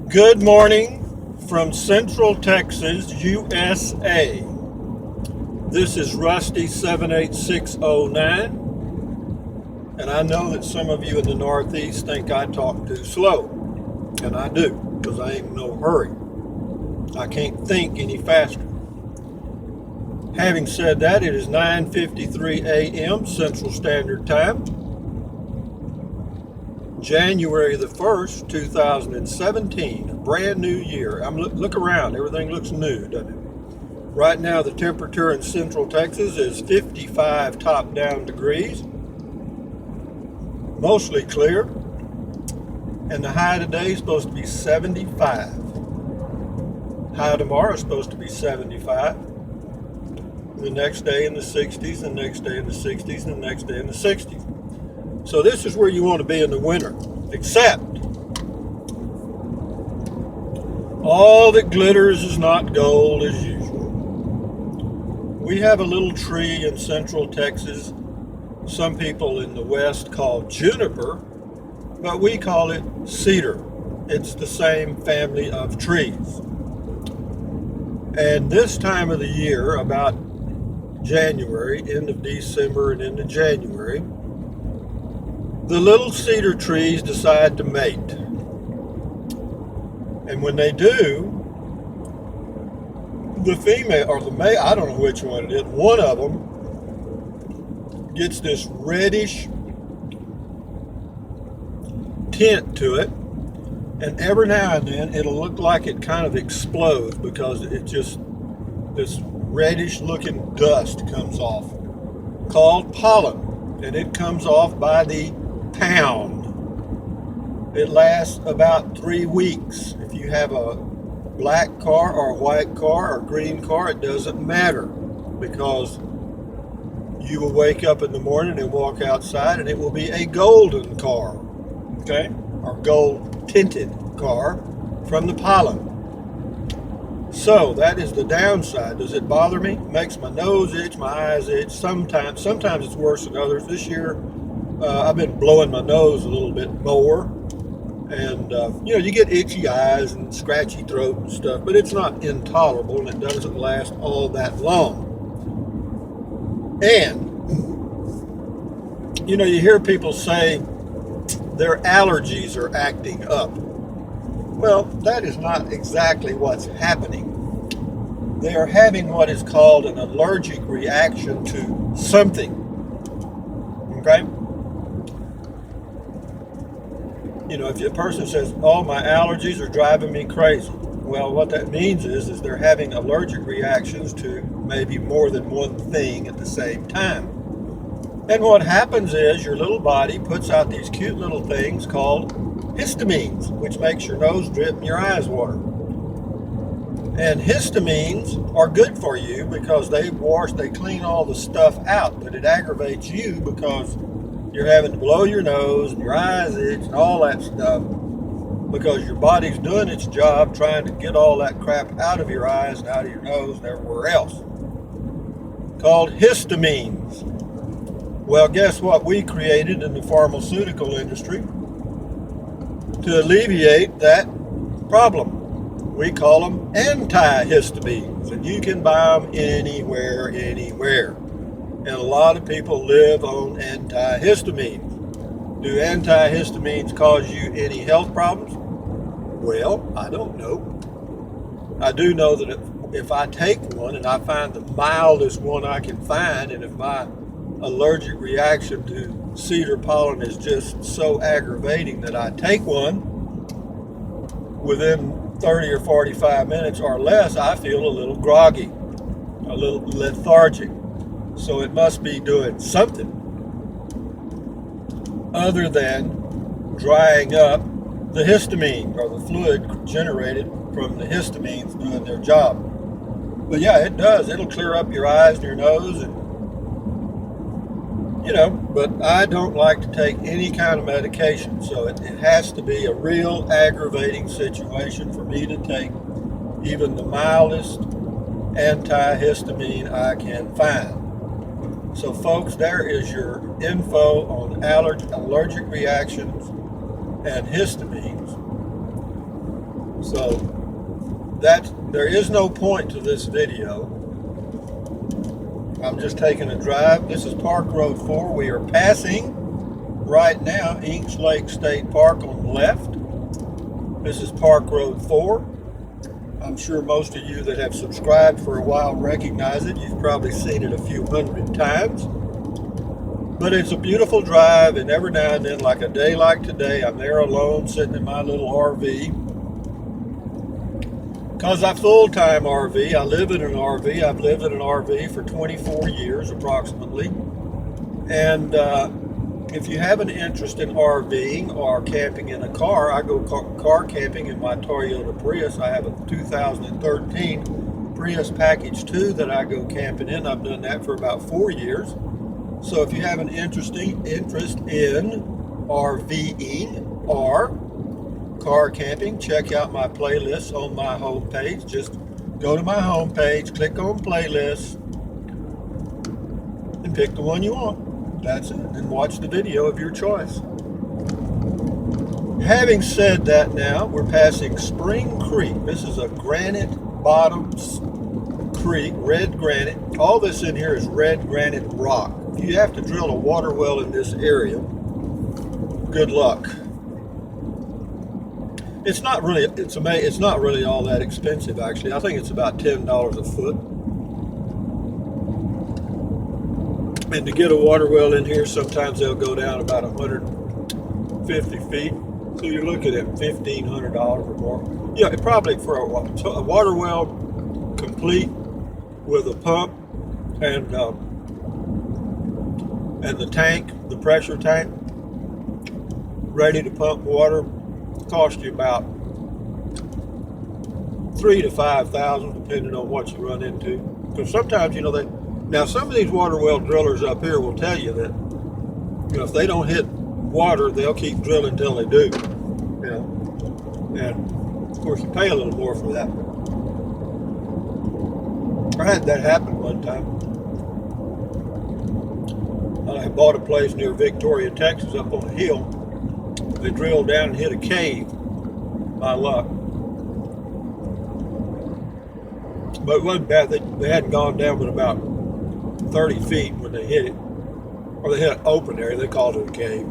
Good morning from Central Texas, USA. This is Rusty 78609, and I know that some of you in the Northeast think I talk too slow, and I do, because I ain't in no hurry. I can't think any faster. Having said that, it is 9:53 a.m. Central Standard Time, January the 1st, 2017, a brand new year. Look around, everything looks new, doesn't it? Right now the temperature in Central Texas is 55 top down degrees, mostly clear, and the high today is supposed to be 75. High tomorrow is supposed to be 75. The next day in the 60s, the next day in the 60s, and the next day in the 60s. So this is where you want to be in the winter, except all that glitters is not gold as usual. We have a little tree in Central Texas some people in the West call juniper, but we call it cedar. It's the same family of trees. And this time of the year, about January, end of December and into January, the little cedar trees decide to mate. And when they do, the female, or the male, I don't know which one it is, one of them gets this reddish tint to it. And every now and then it'll look like it kind of explodes because it just, this reddish looking dust comes off, called pollen. And it comes off by the pound. It lasts about 3 weeks. If you have a black car or a white car or green car, it doesn't matter, because you will wake up in the morning and walk outside and it will be a golden car, okay, or gold tinted car from the pollen. So that is the downside. Does it bother me? It makes my nose itch, my eyes itch. Sometimes it's worse than others. This year I've been blowing my nose a little bit more, and you get itchy eyes and scratchy throat and stuff, but it's not intolerable, and it doesn't last all that long. And you hear people say their allergies are acting up. Well, that is not exactly what's happening. They are having what is called an allergic reaction to something. Okay? If a person says, "Oh, my allergies are driving me crazy," well, what that means is they're having allergic reactions to maybe more than one thing at the same time. And what happens is your little body puts out these cute little things called histamines, which makes your nose drip and your eyes water. And histamines are good for you because they clean all the stuff out, but it aggravates you because you're having to blow your nose and your eyes itch and all that stuff, because your body's doing its job trying to get all that crap out of your eyes and out of your nose and everywhere else, called histamines. Well, guess what we created in the pharmaceutical industry to alleviate that problem? We call them antihistamines, and you can buy them anywhere. And a lot of people live on antihistamines. Do antihistamines cause you any health problems? Well, I don't know. I do know that if I take one and I find the mildest one I can find, and if my allergic reaction to cedar pollen is just so aggravating that I take one, within 30 or 45 minutes or less, I feel a little groggy, a little lethargic. So it must be doing something other than drying up the histamine, or the fluid generated from the histamines doing their job. But yeah, it does. It'll clear up your eyes and your nose, and but I don't like to take any kind of medication, so it has to be a real aggravating situation for me to take even the mildest antihistamine I can find. So folks, there is your info on allergic reactions and histamines. So there is no point to this video. I'm just taking a drive. This is Park Road 4. We are passing right now Inks Lake State Park on the left. This is Park Road 4. I'm sure most of you that have subscribed for a while recognize it. You've probably seen it a few hundred times. But it's a beautiful drive, and every now and then, like a day like today, I'm there alone sitting in my little RV. Because I full-time RV, I live in an RV. I've lived in an RV for 24 years approximately. And if you have an interest in RVing or camping in a car, I go car camping in my Toyota Prius. I have a 2013 Prius Package 2 that I go camping in. I've done that for about 4 years. So if you have an interest in RVing or car camping, check out my playlists on my homepage. Just go to my homepage, click on playlists, and pick the one you want. That's it, and watch the video of your choice. Having said that, now we're passing Spring Creek. This is a granite bottom creek, red granite. All this in here is red granite rock. If you have to drill a water well in this area, good luck. It's not really all that expensive, actually. I think it's about $10 a foot. And to get a water well in here, sometimes they'll go down about 150 feet. So you're looking at $1,500 or more. Yeah, probably for a water well complete with a pump and the tank, the pressure tank, ready to pump water, cost you about $3,000 to $5,000, depending on what you run into. Because sometimes, now some of these water well drillers up here will tell you that, if they don't hit water, they'll keep drilling until they do. And of course you pay a little more for that. I had that happen one time. I bought a place near Victoria, Texas, up on a hill. They drilled down and hit a cave, by luck. But it wasn't bad. They hadn't gone down but about 30 feet when they hit it. Or they hit an open area. They called it a cave.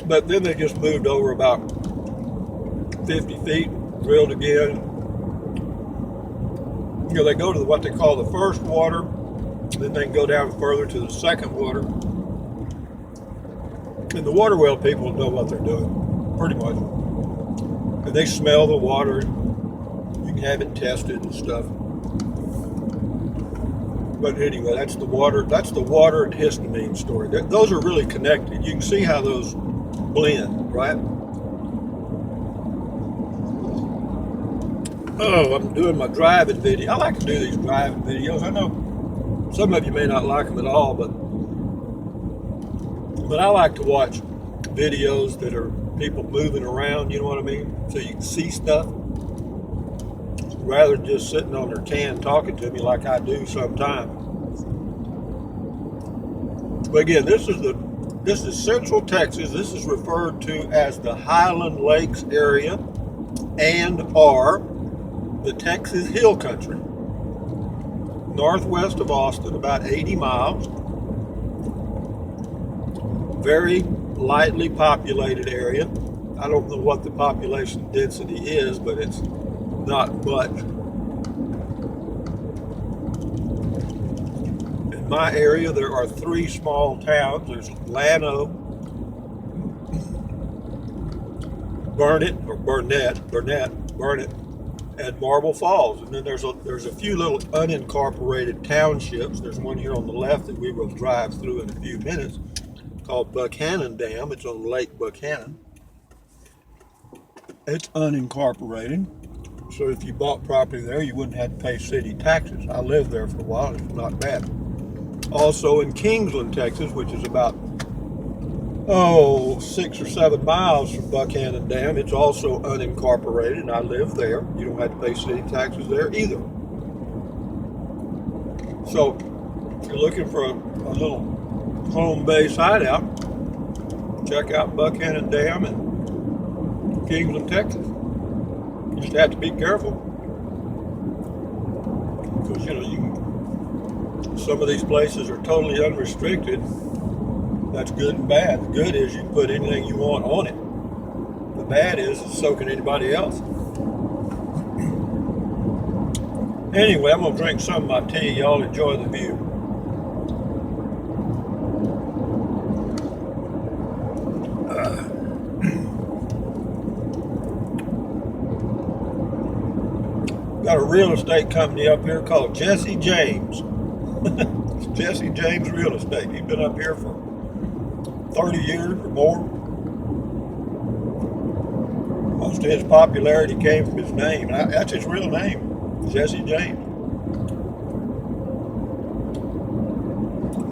But then they just moved over about 50 feet, drilled again. They go to what they call the first water. Then they can go down further to the second water. And the water well people know what they're doing, pretty much. And they smell the water. You can have it tested and stuff. But anyway, that's the water and histamine story. Those are really connected. You can see how those blend, right? Oh, I'm doing my driving video. I like to do these driving videos. I know some of you may not like them at all, but I like to watch videos that are people moving around, you know what I mean? So you can see stuff rather than just sitting on their can talking to me like I do sometimes. But again, this is Central Texas. This is referred to as the Highland Lakes area and or the Texas Hill Country. Northwest of Austin, about 80 miles. Very lightly populated area. I don't know what the population density is, but it's not much. In my area, there are 3 small towns. There's Llano, Burnett, and Marble Falls. And then there's a few little unincorporated townships. There's one here on the left that we will drive through in a few minutes, called Buchanan Dam. It's on Lake Buchanan. It's unincorporated, so if you bought property there, you wouldn't have to pay city taxes. I lived there for a while. It's not bad. Also in Kingsland, Texas, which is about 6 or 7 miles from Buchanan Dam. It's also unincorporated, and I live there. You don't have to pay city taxes there either. So if you're looking for a little home base hideout, check out Buchanan Dam and Kingsland, Texas. You just have to be careful. Because, some of these places are totally unrestricted. That's good and bad. The good is you can put anything you want on it. The bad is it's soaking anybody else. Anyway, I'm going to drink some of my tea. Y'all enjoy the view. Got a real estate company up here called Jesse James. It's Jesse James Real Estate. He's been up here for 30 years or more. Most of his popularity came from his name. That's his real name, Jesse James.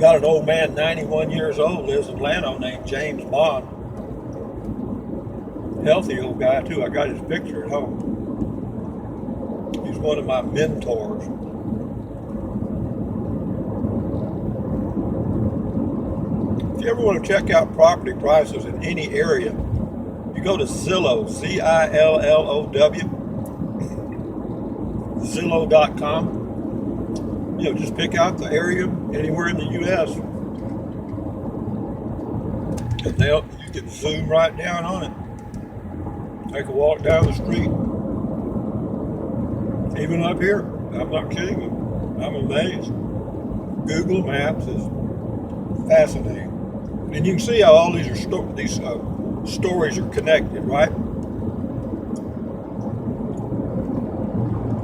Got an old man, 91 years old, lives in Atlanta, named James Bond. Healthy old guy too. I got his picture at home. He's one of my mentors. If you ever want to check out property prices in any area, you go to Zillow, Zillow, Zillow.com. Just pick out the area anywhere in the U.S. and you can zoom right down on it. Take a walk down the street. Even up here, I'm not kidding you. I'm amazed. Google Maps is fascinating. And you can see how all these stories are connected, right?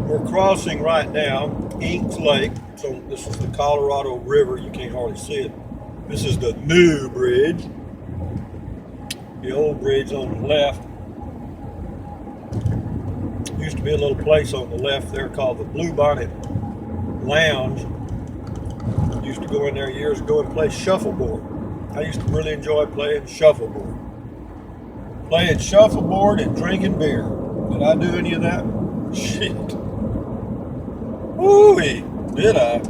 We're crossing right now Inks Lake. So this is the Colorado River. You can't hardly see it. This is the new bridge. The old bridge on the left. Used to be a little place on the left there called the Blue Bonnet Lounge. Used to go in there years ago and play shuffleboard. I used to really enjoy playing shuffleboard. Playing shuffleboard and drinking beer. Did I do any of that? Shit. Ooh-wee, did I?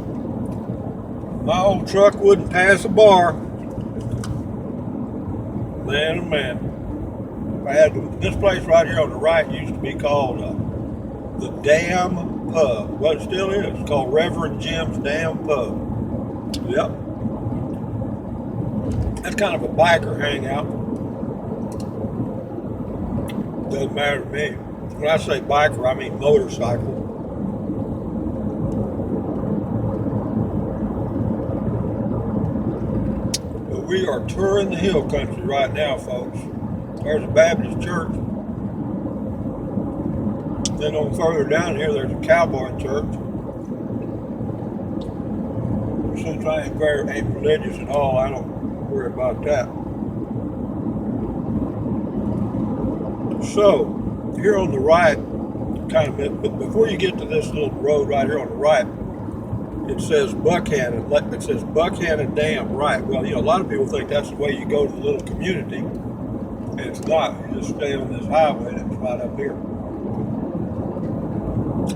My old truck wouldn't pass a bar. Man, oh man. This place right here on the right used to be called the Dam Pub. Well, it still is. It's called Reverend Jim's Dam Pub. Yep. That's kind of a biker hangout. Doesn't matter to me. When I say biker, I mean motorcycle. But we are touring the hill country right now, folks. There's a Baptist church. Then on further down here, there's a cowboy church. Since I ain't religious at all, I don't worry about that. So, here on the right, but before you get to this little road right here on the right, it says Buckhannon. It says Buckhannon Dam, right? Well, a lot of people think that's the way you go to the little community. And it's not. You just stay on this highway that's right up here.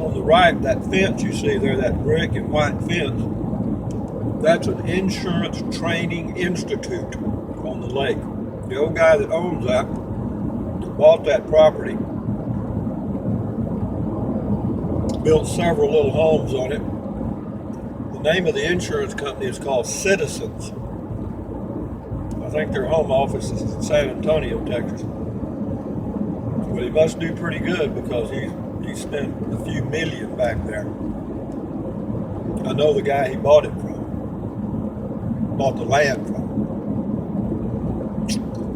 On the right, that fence you see there, that brick and white fence, that's an insurance training institute on the lake. The old guy that owns that bought that property, built several little homes on it. The name of the insurance company is called Citizens. I think their home office is in San Antonio, Texas. But he must do pretty good because he spent a few million back there. I know the guy he bought it from. Bought the land from.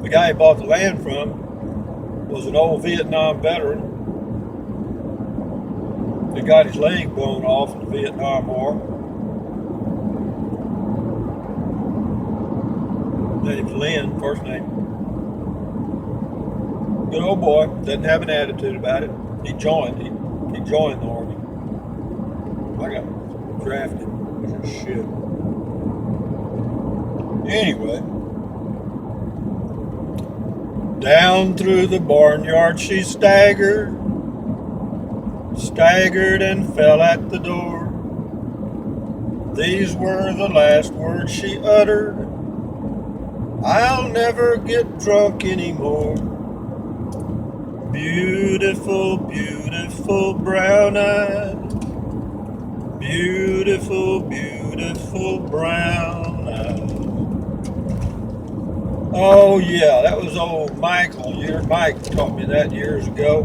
The guy he bought the land from was an old Vietnam veteran. He got his leg blown off in the Vietnam War. Name's Lynn, first name. Good old boy, doesn't have an attitude about it. He joined the Army. I got drafted. Shit. Anyway, down through the barnyard she staggered and fell at the door. These were the last words she uttered. I'll never get drunk anymore. beautiful, beautiful brown-eyed, beautiful, beautiful brown-eyed. Oh yeah, that was old Michael. Mike taught me that years ago.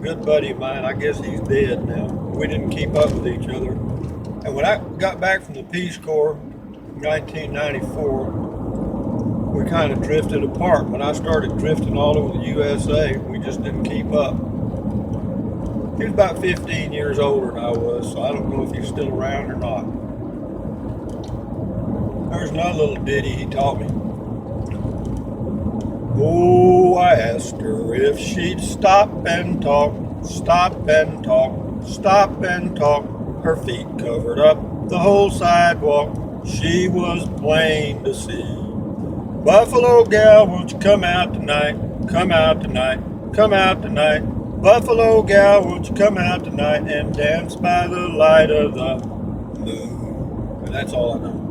Good buddy of mine. I guess he's dead now. We didn't keep up with each other. And when I got back from the Peace Corps in 1994, we kind of drifted apart. When I started drifting all over the USA, we just didn't keep up. He was about 15 years older than I was, so I don't know if he's still around or not. There's another little ditty he taught me. Oh, I asked her if she'd stop and talk, stop and talk, stop and talk. Her feet covered up the whole sidewalk. She was plain to see. Buffalo gal, won't you come out tonight? Come out tonight, come out tonight. Buffalo gal, won't you come out tonight and dance by the light of the moon? And that's all I know.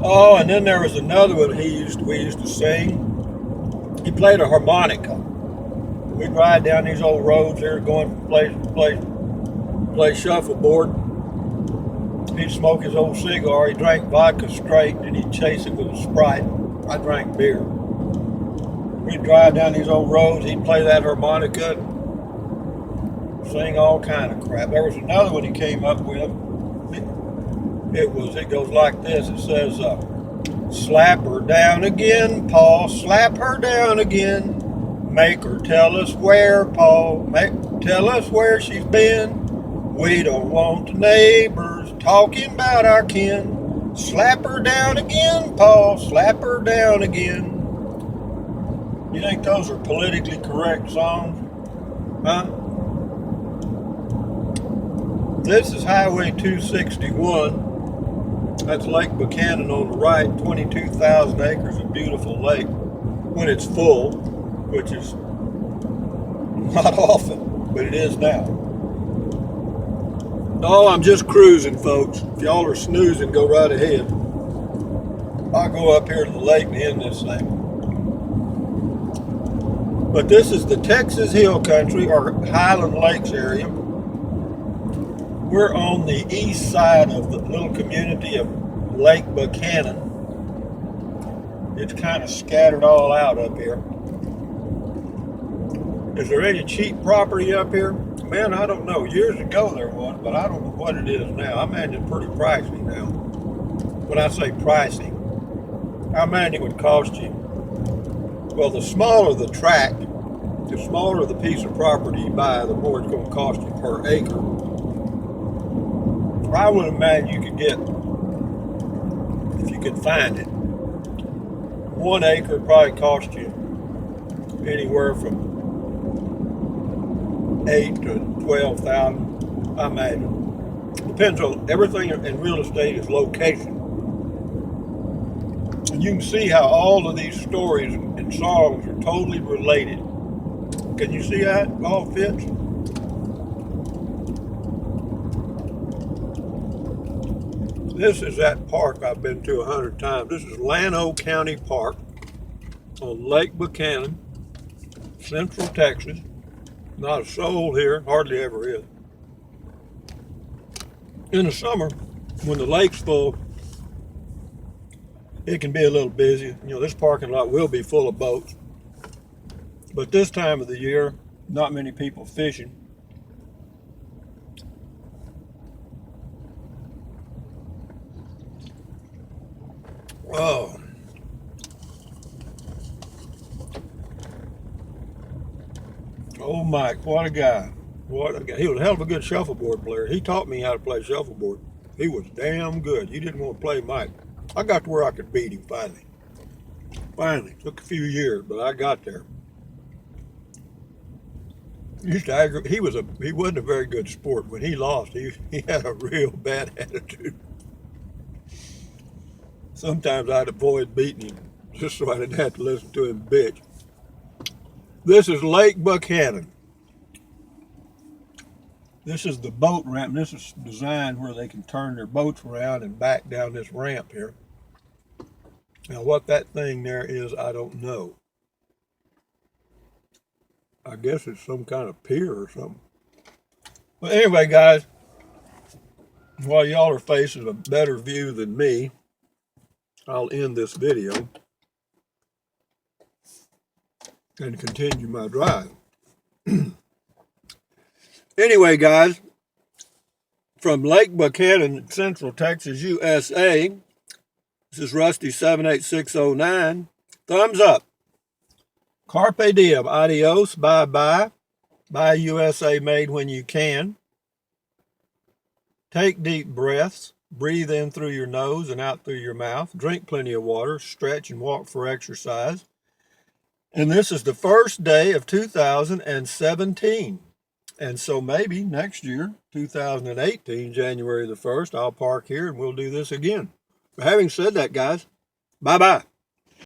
Oh, and then there was another one we used to sing. He played a harmonica. We'd ride down these old roads here, going from place to place, play shuffleboard. He'd smoke his old cigar. He drank vodka straight, and he'd chase it with a Sprite. I drank beer. We'd drive down these old roads. He'd play that harmonica, and sing all kind of crap. There was another one he came up with. It goes like this. It says, slap her down again, Paul, slap her down again. Make her tell us where, Paul, tell us where she's been. We don't want the neighbors talking about our kin. Slap her down again, Paul, slap her down again. You think those are politically correct songs? Huh? This is Highway 261. That's Lake Buchanan on the right, 22,000 acres of beautiful lake. When it's full, which is not often, but it is now. Oh, I'm just cruising, folks. If y'all are snoozing, go right ahead. I'll go up here to the lake and end this thing. But this is the Texas Hill Country, or Highland Lakes area. We're on the east side of the little community of Lake Buchanan. It's kind of scattered all out up here. Is there any cheap property up here? Man, I don't know. Years ago there was, but I don't know what it is now. I imagine it's pretty pricey now. When I say pricey, I imagine it would cost you, well, the smaller the tract, the smaller the piece of property you buy, the more it's going to cost you per acre. I would imagine you could get, if you could find it, 1 acre probably cost you anywhere from 8 to 12,000. I imagine. Depends on everything in real estate is location. And you can see how all of these stories and songs are totally related. Can you see that? It all fits. This is that park I've been to 100 times. This is Llano County Park on Lake Buchanan, Central Texas. Not a soul here, hardly ever is. In the summer, when the lake's full, it can be a little busy. You know, this parking lot will be full of boats. But this time of the year, not many people fishing. Oh. Oh, Mike, what a guy. What a guy. He was a hell of a good shuffleboard player. He taught me how to play shuffleboard. He was damn good. You didn't want to play Mike. I got to where I could beat him finally. Finally. Took a few years, but I got there. He wasn't a very good sport. When he lost, he had a real bad attitude. Sometimes I'd avoid beating him just so I didn't have to listen to him bitch. This is Lake Buchanan. This is the boat ramp. This is designed where they can turn their boats around and back down this ramp here. Now what that thing there is, I don't know. I guess it's some kind of pier or something. But anyway, guys, while y'all are facing a better view than me, I'll end this video and continue my drive. Anyway, guys, from Lake Buchanan, Central Texas, USA, this is Rusty 78609. Thumbs up. Carpe diem. Adios. Bye-bye. Buy USA made when you can. Take deep breaths. Breathe in through your nose and out through your mouth. Drink plenty of water. Stretch and walk for exercise. And this is the first day of 2017. And so maybe next year, 2018, January the 1st, I'll park here and we'll do this again. But having said that, guys, bye-bye.